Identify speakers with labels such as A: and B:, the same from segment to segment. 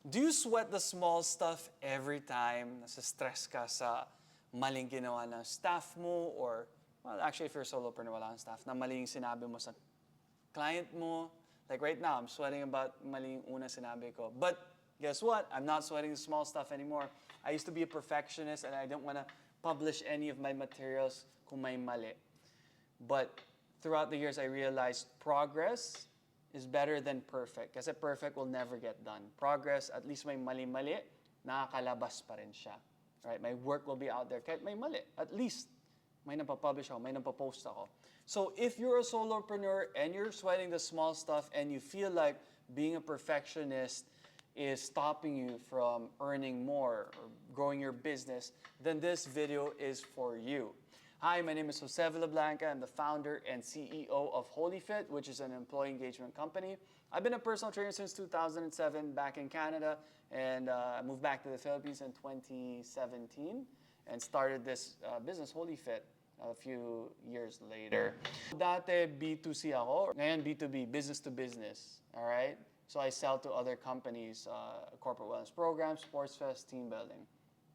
A: Do you sweat the small stuff every time nasa-stress ka sa maling ginawa ng staff mo or, well, actually, if you're a solopreneur, wala kang staff, na maling sinabi mo sa client mo? Like right now, I'm sweating about maling una sinabi ko. But guess what? I'm not sweating the small stuff anymore. I used to be a perfectionist and I didn't want to publish any of my materials kung may mali. But throughout the years, I realized progress is better than perfect. Kasi perfect will never get done. Progress, at least may mali-mali, nakakalabas pa rin siya. Right? My work will be out there. Kahit may mali, at least may napapublish ako, may napapost ako. So if you're a solopreneur and you're sweating the small stuff and you feel like being a perfectionist is stopping you from earning more or growing your business, then this video is for you. Hi, my name is Jose Villablanca. I'm the founder and CEO of HoliFit, which is an employee engagement company. I've been a personal trainer since 2007 back in Canada, and I moved back to the Philippines in 2017 and started this business, HoliFit, a few years later. Dati B2C ako, ngayon B2B, business to business, all right? So I sell to other companies, corporate wellness programs, sports fest, team building.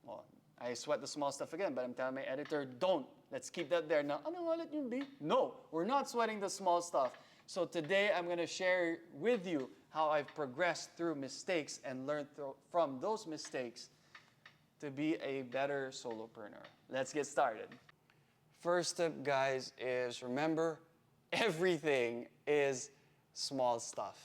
A: Well, I sweat the small stuff again, but I'm telling my editor, don't. Let's keep that there. Now, ano ulit yung B? No, we're not sweating the small stuff. So today I'm going to share with you how I've progressed through mistakes and learned from those mistakes to be a better solopreneur. Let's get started. First step, guys, is remember everything is small stuff.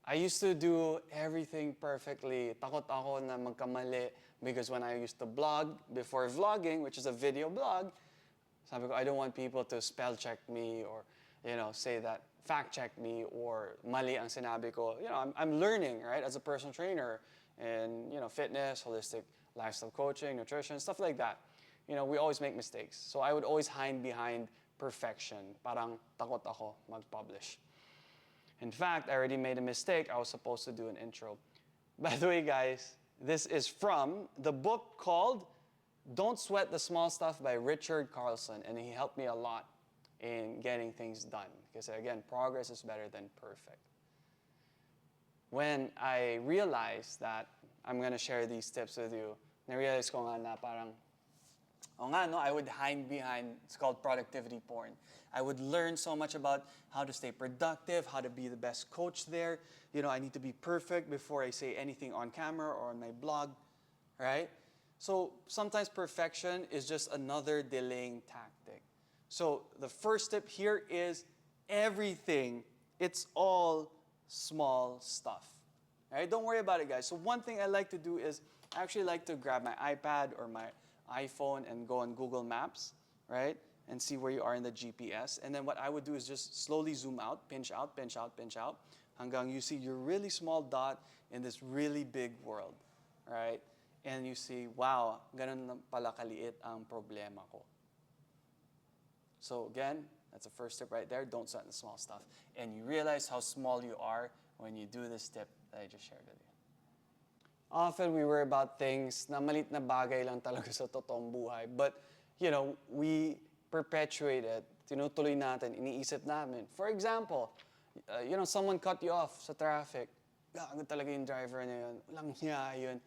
A: I used to do everything perfectly. Takot ako na magkamali because when I used to blog before vlogging, which is a video blog, sabi ko, I don't want people to spell check me or, say that fact check me or mali ang sinabi ko. I'm learning, right, as a personal trainer in, fitness, holistic lifestyle coaching, nutrition, stuff like that. We always make mistakes. So I would always hide behind perfection. Parang takot ako mag-publish. In fact, I already made a mistake. I was supposed to do an intro. By the way, guys, this is from the book called Don't Sweat the Small Stuff by Richard Carlson, and he helped me a lot in getting things done. Because again, progress is better than perfect. When I realized that I'm going to share these tips with you, na-realize ko nga na parang, I would hide behind, it's called productivity porn. I would learn so much about how to stay productive, how to be the best coach there. I need to be perfect before I say anything on camera or on my blog, right? So sometimes perfection is just another delaying tactic. So the first tip here is everything, it's all small stuff, right? Don't worry about it, guys. So one thing I like to do is I actually like to grab my iPad or my iPhone and go on Google Maps, right? And see where you are in the GPS. And then what I would do is just slowly zoom out, pinch out, pinch out, pinch out, hanggang you see your really small dot in this really big world, right? And you see, wow, ganun na pala kaliit ang problema ko. So again, that's the first tip right there. Don't sweat the small stuff. And you realize how small you are when you do this tip that I just shared with you. Often we worry about things na malit na bagay lang talaga sa totoong buhay. But, we perpetuate it. Tinutuloy natin, iniisip namin. For example, someone cut you off sa traffic. Gago talaga yung driver na yun. Walang hiya yun.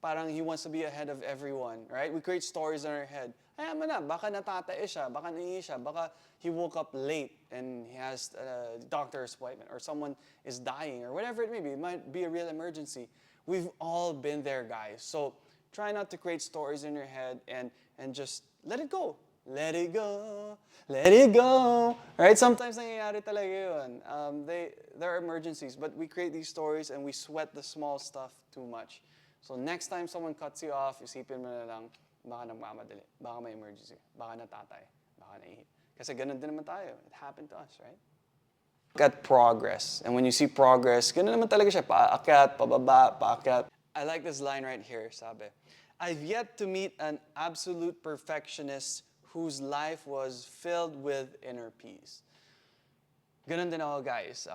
A: Parang he wants to be ahead of everyone, right? We create stories in our head. Hayaan mo na, baka natatae siya, baka naihi siya, baka he woke up late and he has a doctor's appointment or someone is dying or whatever it may be. It might be a real emergency. We've all been there, guys. So try not to create stories in your head and just let it go. Let it go. Let it go. Right? Sometimes nangyayari talaga yun. There are emergencies, but we create these stories and we sweat the small stuff too much. So next time someone cuts you off, isipin mo na lang, baka nagmamadali, baka may emergency, baka natatay, baka naihi. Kasi ganun din naman tayo. It happened to us, right? Look at progress. And when you see progress, ganun naman talaga siya. Paakyat, pababa, paakyat. I like this line right here, sabi. I've yet to meet an absolute perfectionist whose life was filled with inner peace. Ganun din ako, guys.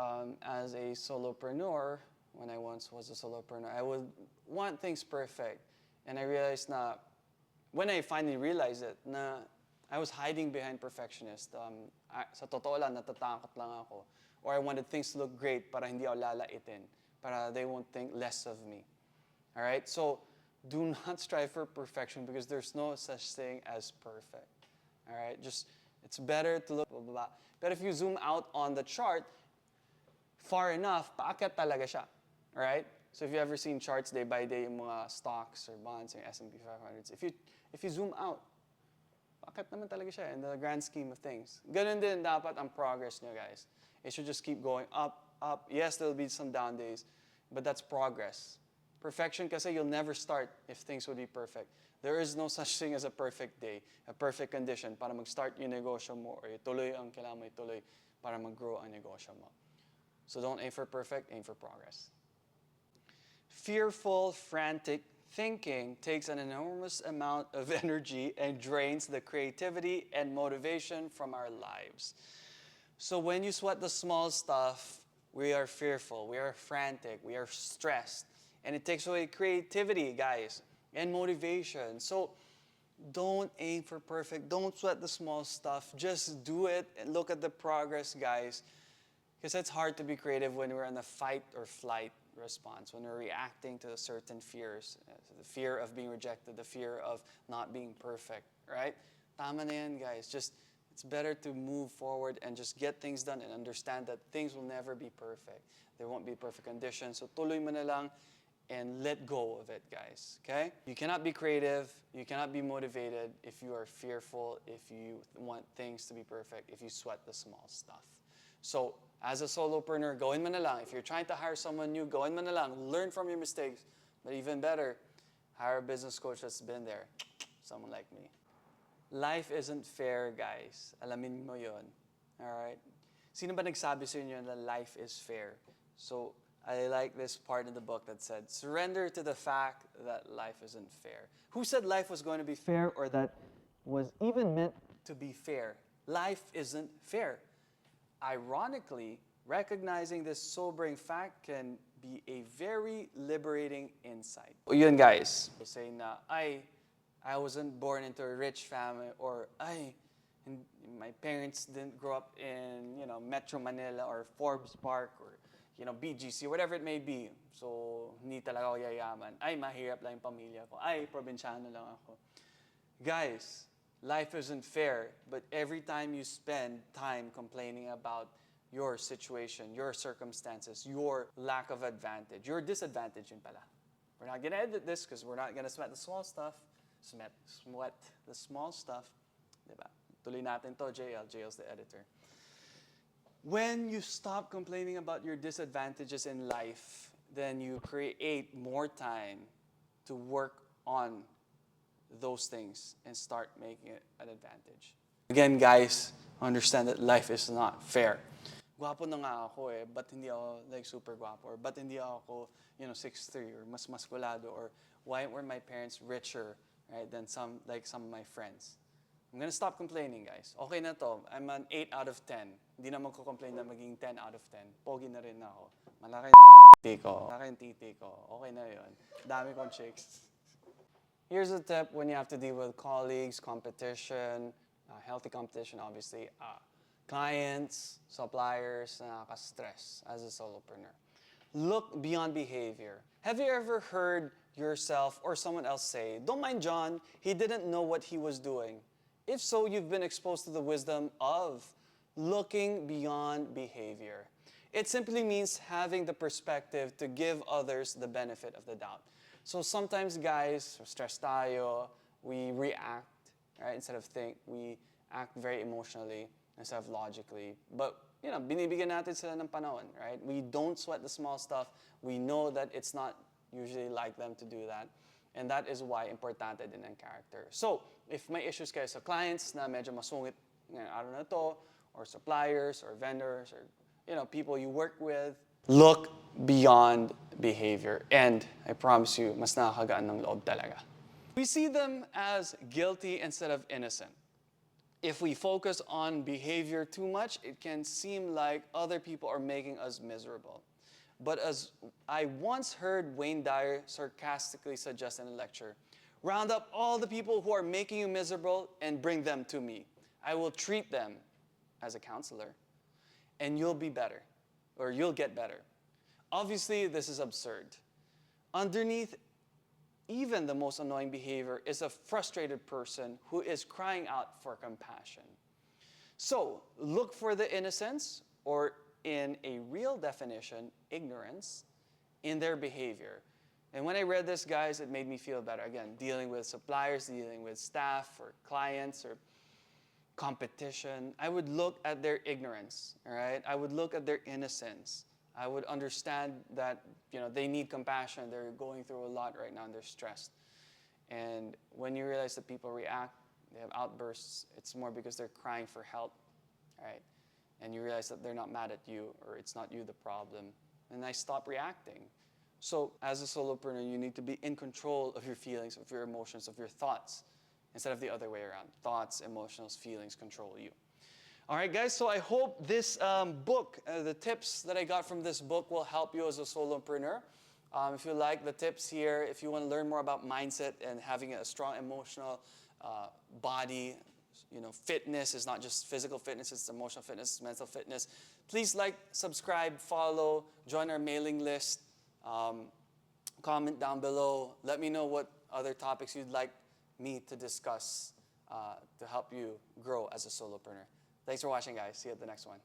A: As a solopreneur, when I once was a solopreneur, I would want things perfect. And I realized na, when I finally realized it, na I was hiding behind perfectionist. Sa totoo lang, natatakot lang ako. Or I wanted things to look great para hindi ako lalaitin. para they won't think less of me. All right? So do not strive for perfection because there's no such thing as perfect. All right? Just, it's better to look, blah, blah, blah. But if you zoom out on the chart far enough, paakyat talaga siya. All right? So if you ever seen charts day by day, yung mga stocks or bonds, yung S&P 500s, if you zoom out, paakyat naman talaga siya in the grand scheme of things. Ganun din dapat ang progress nyo, guys. It should just keep going up, up. Yes, there'll be some down days, but that's progress. Perfection kasi you'll never start if things would be perfect. There is no such thing as a perfect day, a perfect condition para mag-start yung negosyo mo or ituloy ang kailangan mo ituloy para mag-grow ang negosyo mo. So don't aim for perfect, aim for progress. Fearful, frantic thinking takes an enormous amount of energy and drains the creativity and motivation from our lives. So when you sweat the small stuff, we are fearful, we are frantic, we are stressed. And it takes away creativity, guys, and motivation. So don't aim for perfect. Don't sweat the small stuff. Just do it and look at the progress, guys. Because it's hard to be creative when we're in a fight or flight response, when we're reacting to certain fears. The fear of being rejected, the fear of not being perfect, right? Tama na yan, guys. Just, it's better to move forward and just get things done and understand that things will never be perfect. There won't be perfect conditions. So tuloy mo na lang and let go of it, guys, okay? You cannot be creative, you cannot be motivated if you are fearful, if you want things to be perfect, if you sweat the small stuff. So, as a solopreneur, gawin mo na lang. If you're trying to hire someone new, gawin mo na lang. Learn from your mistakes. But even better, hire a business coach that's been there. Someone like me. Life isn't fair, guys. Alamin mo yun. Alright? Sino ba nagsabi sa inyo na life is fair? So, I like this part in the book that said, surrender to the fact that life isn't fair. Who said life was going to be fair or that was even meant to be fair? Life isn't fair. Ironically, recognizing this sobering fact can be a very liberating insight. Yun, guys. Say na, I wasn't born into a rich family, or my parents didn't grow up in, Metro Manila or Forbes Park or, BGC, whatever it may be. So, hindi talaga ako yayaman. Mahirap lang yung pamilya ko. Probinsyano lang ako. Guys, life isn't fair, but every time you spend time complaining about your situation, your circumstances, your lack of advantage, your disadvantage yun pala. We're not going to edit this because we're not going to sweat the small stuff. Sweat the small stuff. Diba? Tuloy natin to, JL. JL's the editor. When you stop complaining about your disadvantages in life, then you create more time to work on those things and start making it an advantage. Again, guys, understand that life is not fair. Gwapo na nga ako ba't hindi ako super gwapo? Or ba't hindi ako 6'3" or mas maskulado? Or why were my parents richer, right, than some of my friends? I'm gonna stop complaining, guys. Okay na to. I'm an 8 out of 10. Hindi na magko-complain na maging 10 out of 10. Pogi na rin ako. Malaki yung titi ko. Okay na yun. Dami kong chicks. Here's a tip when you have to deal with colleagues, competition, healthy competition, obviously, clients, suppliers, nakaka-stress as a solopreneur. Look beyond behavior. Have you ever heard yourself or someone else say, "Don't mind John, he didn't know what he was doing"? If so, you've been exposed to the wisdom of looking beyond behavior. It simply means having the perspective to give others the benefit of the doubt. So sometimes, guys, stressed tayo, we react, right? Instead of think, we act very emotionally instead of logically. But, binibigyan natin sila ng panahon, right? We don't sweat the small stuff. We know that it's not usually like them to do that. And that is why importante din ang character. So, if may issues kayo sa clients na medyo masungit, araw na to, or suppliers, or vendors, or, people you work with, look beyond behavior. And I promise you, mas nakakagaan ng loob talaga. We see them as guilty instead of innocent. If we focus on behavior too much, it can seem like other people are making us miserable. But as I once heard Wayne Dyer sarcastically suggest in a lecture, round up all the people who are making you miserable and bring them to me. I will treat them as a counselor, and you'll be better, or you'll get better. Obviously, this is absurd. Underneath even the most annoying behavior is a frustrated person who is crying out for compassion. So, look for the innocence, or in a real definition, ignorance, in their behavior. And when I read this, guys, it made me feel better. Again, dealing with suppliers, dealing with staff or clients or competition, I would look at their ignorance, all right? I would look at their innocence. I would understand that, they need compassion. They're going through a lot right now and they're stressed. And when you realize that people react, they have outbursts, it's more because they're crying for help, right? And you realize that they're not mad at you, or it's not you the problem. And I stop reacting. So as a solopreneur, you need to be in control of your feelings, of your emotions, of your thoughts, instead of the other way around. Thoughts, emotions, feelings control you. All right, guys, so I hope this book, the tips that I got from this book will help you as a solopreneur. If you like the tips here, if you want to learn more about mindset and having a strong emotional body, fitness is not just physical fitness, it's emotional fitness, mental fitness. Please like, subscribe, follow, join our mailing list, comment down below. Let me know what other topics you'd like me to discuss to help you grow as a solopreneur. Thanks for watching, guys. See you at the next one.